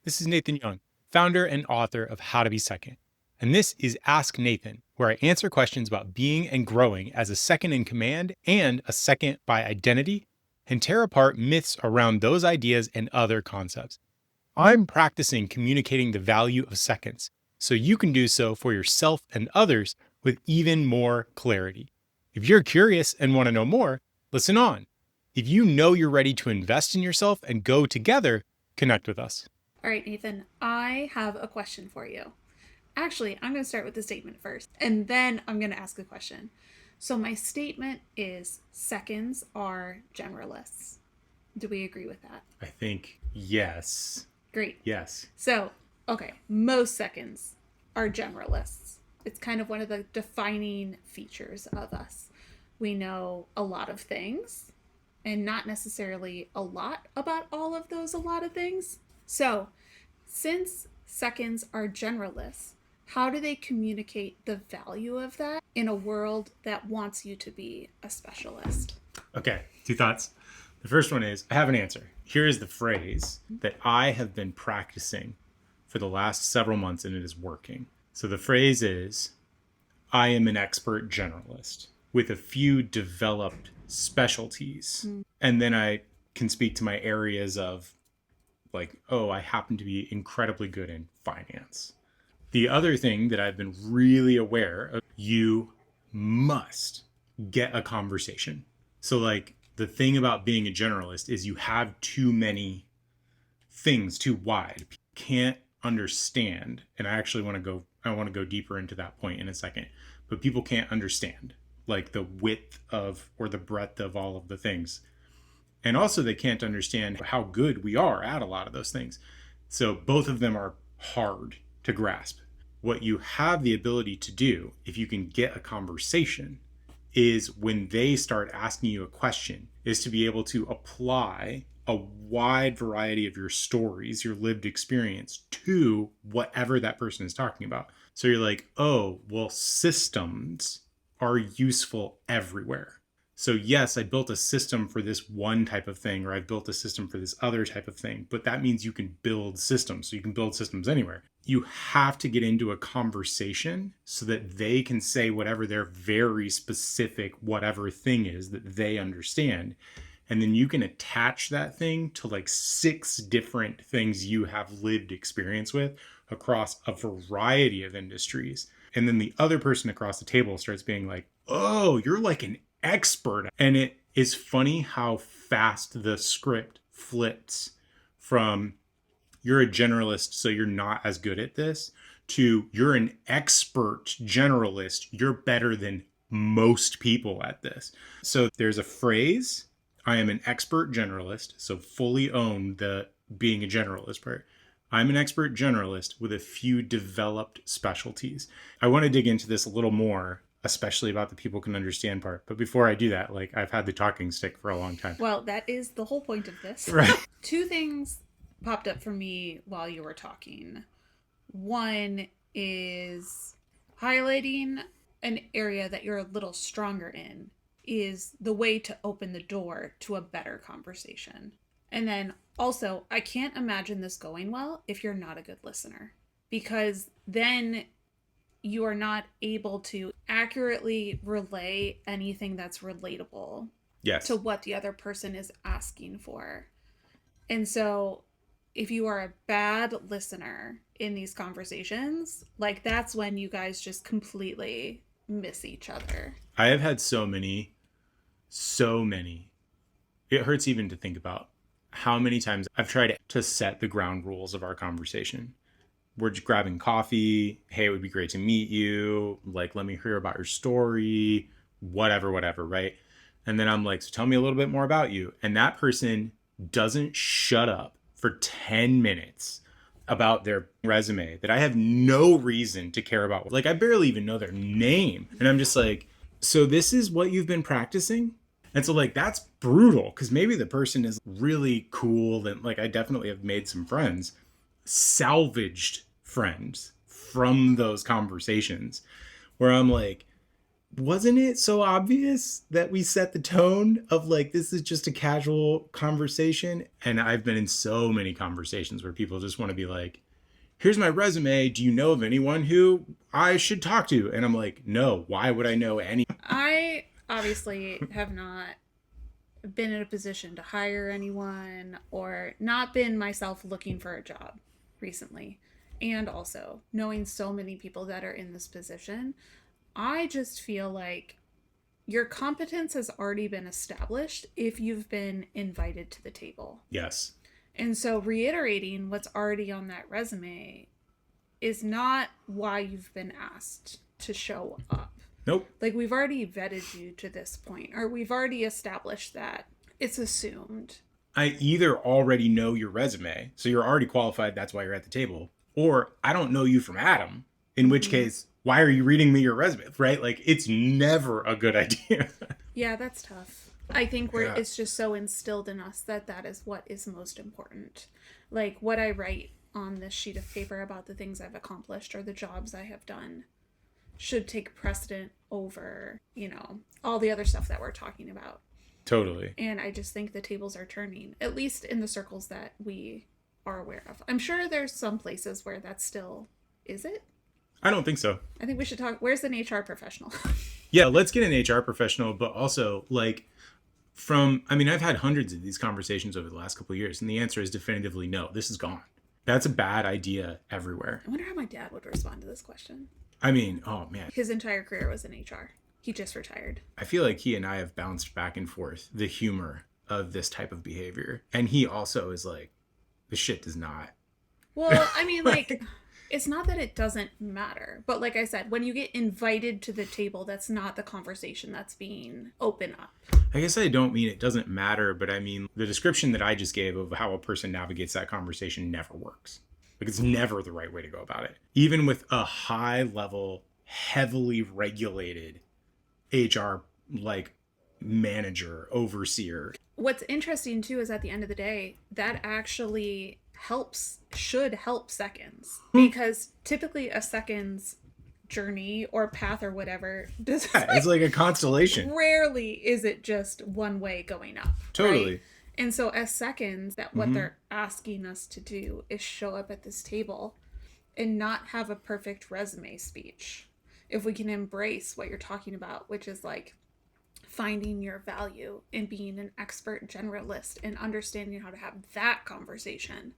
This is Nathan Young, founder and author of How to Be Second. And this is Ask Nathan, where I answer questions about being and growing as a second in command and a second by identity, and tear apart myths around those ideas and other concepts. I'm practicing communicating the value of seconds so you can do so for yourself and others with even more clarity. If you're curious and want to know more, listen on. If you know you're ready to invest in yourself and go together, connect with us. All right, Nathan, I have a question for you. Actually, I'm going to start with the statement first, and then I'm going to ask a question. So, my statement is seconds are generalists. Do we agree with that? I think yes. Great. Yes. So, okay, most seconds are generalists. It's kind of one of the defining features of us. We know a lot of things and not necessarily a lot about all of those a lot of things. So, since seconds are generalists, how do they communicate the value of that in a world that wants you to be a specialist? Okay, two thoughts. The first one is I have an answer. Here is the phrase that I have been practicing for the last several months and it is working. So the phrase is I am an expert generalist with a few developed specialties. And then I can speak to my areas of like, oh, I happen to be incredibly good in finance. The other thing that I've been really aware of, you must get a conversation. So like the thing about being a generalist is you have too many things too wide. Can't understand. And I want to go deeper into that point in a second. But people can't understand like the width of or the breadth of all of the things. And also they can't understand how good we are at a lot of those things. So both of them are hard to grasp. What you have the ability to do, if you can get a conversation, is when they start asking you a question, is to be able to apply a wide variety of your stories, your lived experience to whatever that person is talking about. So you're like, oh, well, systems are useful everywhere. So yes, I built a system for this one type of thing, or I built a system for this other type of thing, but that means you can build systems. So you can build systems anywhere. You have to get into a conversation so that they can say whatever their very specific whatever thing is that they understand. And then you can attach that thing to like 6 different things you have lived experience with across a variety of industries. And then the other person across the table starts being like, oh, you're like an expert. And it is funny how fast the script flips from you're a generalist, so you're not as good at this, to you're an expert generalist, you're better than most people at this. So there's a phrase, I am an expert generalist, so fully own the being a generalist part. I'm an expert generalist with a few developed specialties. I want to dig into this a little more, especially about the people can understand part. But before I do that, like I've had the talking stick for a long time. Well, that is the whole point of this. Right. Two things popped up for me while you were talking. One is highlighting an area that you're a little stronger in is the way to open the door to a better conversation. And then also, I can't imagine this going well if you're not a good listener, because then you are not able to accurately relay anything that's relatable Yes. to what the other person is asking for. And so if you are a bad listener in these conversations, like that's when you guys just completely miss each other. I have had so many. It hurts even to think about how many times I've tried to set the ground rules of our conversation. We're just grabbing coffee. Hey, it would be great to meet you. Like, let me hear about your story, whatever, right? And then I'm like, so tell me a little bit more about you. And that person doesn't shut up for 10 minutes about their resume that I have no reason to care about. Like, I barely even know their name. And I'm just like, so this is what you've been practicing? And so like, that's brutal because maybe the person is really cool. And like, I definitely have made some friends, salvaged friends from those conversations where I'm like, wasn't it so obvious that we set the tone of like, this is just a casual conversation? And I've been in so many conversations where people just want to be like, here's my resume. Do you know of anyone who I should talk to? And I'm like, no, why would I know any? I obviously have not been in a position to hire anyone or not been myself looking for a job recently. And also, knowing so many people that are in this position, I just feel like your competence has already been established if you've been invited to the table. Yes. And so reiterating what's already on that resume is not why you've been asked to show up. Nope. Like, we've already vetted you to this point, or we've already established that it's assumed. I either already know your resume, so you're already qualified, that's why you're at the table, or I don't know you from Adam, in which case, why are you reading me your resume, right? Like, it's never a good idea. Yeah, that's tough. I think it's just so instilled in us that that is what is most important. Like, what I write on this sheet of paper about the things I've accomplished or the jobs I have done should take precedent over, all the other stuff that we're talking about. Totally. And I just think the tables are turning, at least in the circles that we are aware of. I'm sure there's some places where that still is it. I don't think so. I think we should talk. Where's an HR professional? Yeah, let's get an HR professional, but also like I've had hundreds of these conversations over the last couple of years, and the answer is definitively no. This is gone. That's a bad idea everywhere. I wonder how my dad would respond to this question. I mean, oh man. His entire career was in HR. He just retired. I feel like he and I have bounced back and forth the humor of this type of behavior. And he also is like, this shit does not. Well, I mean, like, it's not that it doesn't matter. But like I said, when you get invited to the table, that's not the conversation that's being open up. I guess I don't mean it doesn't matter, but I mean the description that I just gave of how a person navigates that conversation never works. Like, it's never the right way to go about it. Even with a high level, heavily regulated HR like manager, overseer. What's interesting too is at the end of the day, that actually should help seconds, because typically a seconds journey or path or whatever it's like a constellation. Rarely is it just one way going up. Totally. Right? And so as seconds, that what they're asking us to do is show up at this table and not have a perfect resume speech. If we can embrace what you're talking about, which is like finding your value and being an expert generalist and understanding how to have that conversation,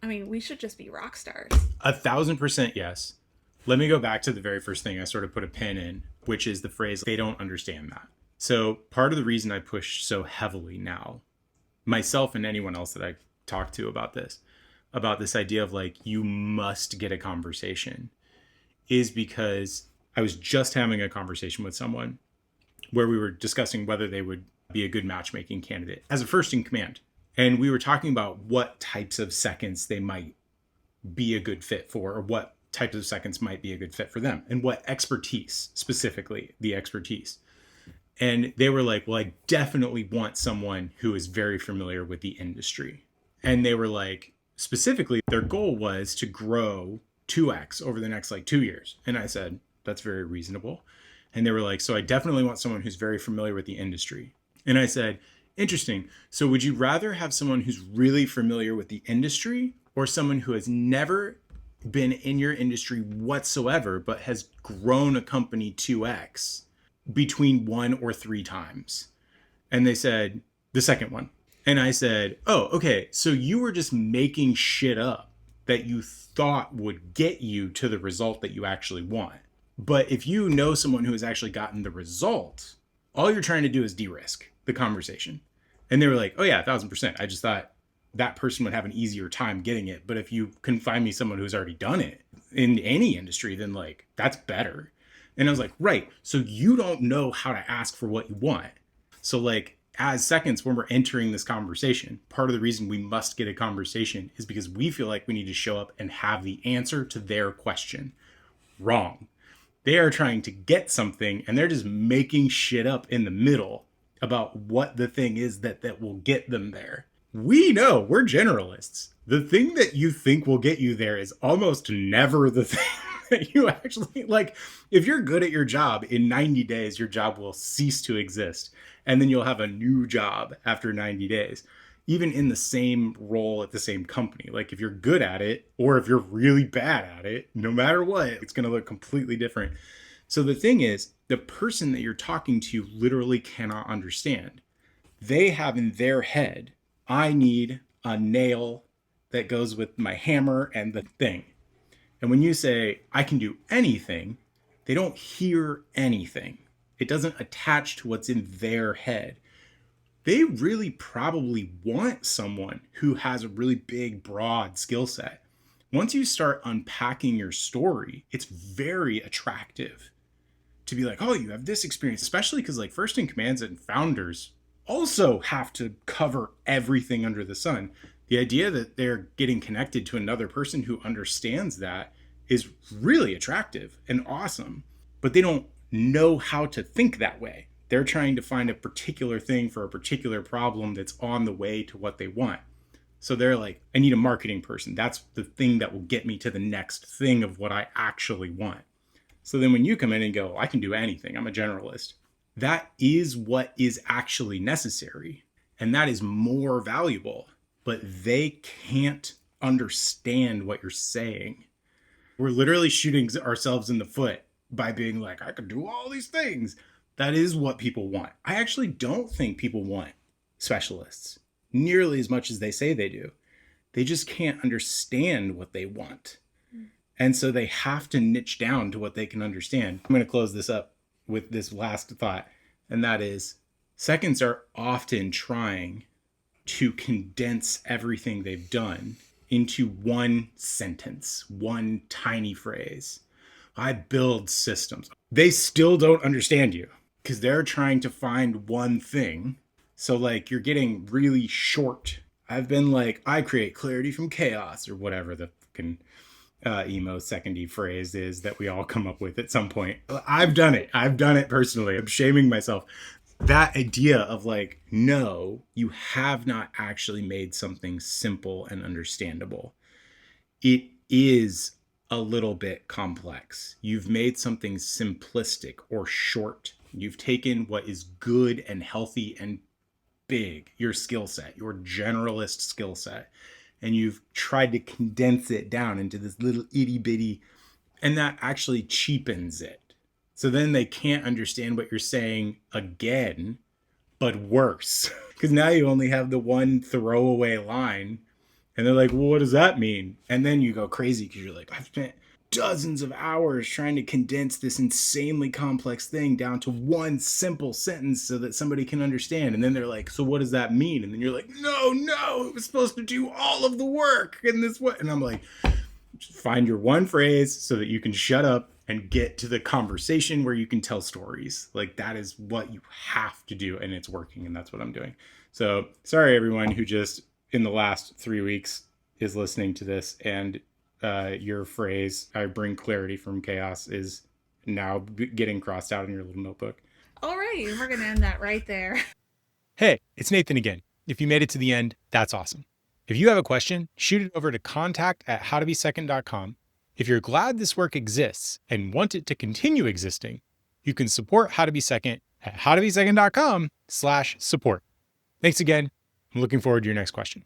I mean, we should just be rock stars. 1,000% yes. Let me go back to the very first thing I sort of put a pin in, which is the phrase, they don't understand that. So part of the reason I push so heavily now, myself and anyone else that I talk to about this idea of like, you must get a conversation, is because I was just having a conversation with someone where we were discussing whether they would be a good matchmaking candidate as a first in command. And we were talking about what types of seconds they might be a good fit for, or what types of seconds might be a good fit for them, and what expertise, specifically the expertise. And they were like, well, I definitely want someone who is very familiar with the industry. And they were like, specifically, their goal was to grow 2x over the next like 2 years. And I said, that's very reasonable. And they were like, so I definitely want someone who's very familiar with the industry. And I said, interesting. So would you rather have someone who's really familiar with the industry, or someone who has never been in your industry whatsoever, but has grown a company 2x between 1 or 3 times? And they said, the second one. And I said, oh, okay. So you were just making shit up that you thought would get you to the result that you actually want. But if you know someone who has actually gotten the result, all you're trying to do is de-risk the conversation. And they were like, oh yeah, 1,000%. I just thought that person would have an easier time getting it. But if you can find me someone who's already done it in any industry, then like, that's better. And I was like, right. So you don't know how to ask for what you want. So like, as seconds, when we're entering this conversation, part of the reason we must get a conversation is because we feel like we need to show up and have the answer to their question. Wrong. They are trying to get something, and they're just making shit up in the middle about what the thing is that will get them there. We know, we're generalists. The thing that you think will get you there is almost never the thing You actually, like, if you're good at your job, in 90 days, your job will cease to exist. And then you'll have a new job after 90 days, even in the same role at the same company. Like, if you're good at it, or if you're really bad at it, no matter what, it's going to look completely different. So the thing is, the person that you're talking to literally cannot understand. They have in their head, I need a nail that goes with my hammer and the thing. And when you say, I can do anything, they don't hear anything. It doesn't attach to what's in their head. They really probably want someone who has a really big, broad skill set. Once you start unpacking your story, it's very attractive to be like, oh, you have this experience, especially because like first in commands and founders also have to cover everything under the sun. The idea that they're getting connected to another person who understands that is really attractive and awesome, but they don't know how to think that way. They're trying to find a particular thing for a particular problem that's on the way to what they want. So they're like, I need a marketing person. That's the thing that will get me to the next thing of what I actually want. So then when you come in and go, I can do anything, I'm a generalist, that is what is actually necessary. And that is more valuable, but they can't understand what you're saying. We're literally shooting ourselves in the foot by being like, I could do all these things. That is what people want. I actually don't think people want specialists nearly as much as they say they do. They just can't understand what they want. And so they have to niche down to what they can understand. I'm going to close this up with this last thought, and that is seconds are often trying to condense everything they've done into one sentence, one tiny phrase. I build systems. They still don't understand you because they're trying to find one thing. So like you're getting really short. I've been like, I create clarity from chaos or whatever the fucking emo secondy phrase is that we all come up with at some point. I've done it. I've done it personally. I'm shaming myself. That idea of like, no, you have not actually made something simple and understandable. It is a little bit complex. You've made something simplistic or short. You've taken what is good and healthy and big, your skill set, your generalist skill set, and you've tried to condense it down into this little itty bitty, and that actually cheapens it. So then they can't understand what you're saying again, but worse. Because now you only have the one throwaway line, and they're like, well, what does that mean? And then you go crazy because you're like, I've spent dozens of hours trying to condense this insanely complex thing down to one simple sentence so that somebody can understand. And then they're like, so what does that mean? And then you're like, no, it was supposed to do all of the work in this way. And I'm like, just find your one phrase so that you can shut up and get to the conversation where you can tell stories. Like that is what you have to do, and it's working, and that's what I'm doing. So sorry everyone who just in the last 3 weeks is listening to this and your phrase, I bring clarity from chaos, is now getting crossed out in your little notebook. All right, we're going to end that right there. Hey, it's Nathan again. If you made it to the end, that's awesome. If you have a question, shoot it over to contact@howtobesecond.com. If you're glad this work exists and want it to continue existing, you can support How to Be Second at howtobesecond.com/support. Thanks again. I'm looking forward to your next question.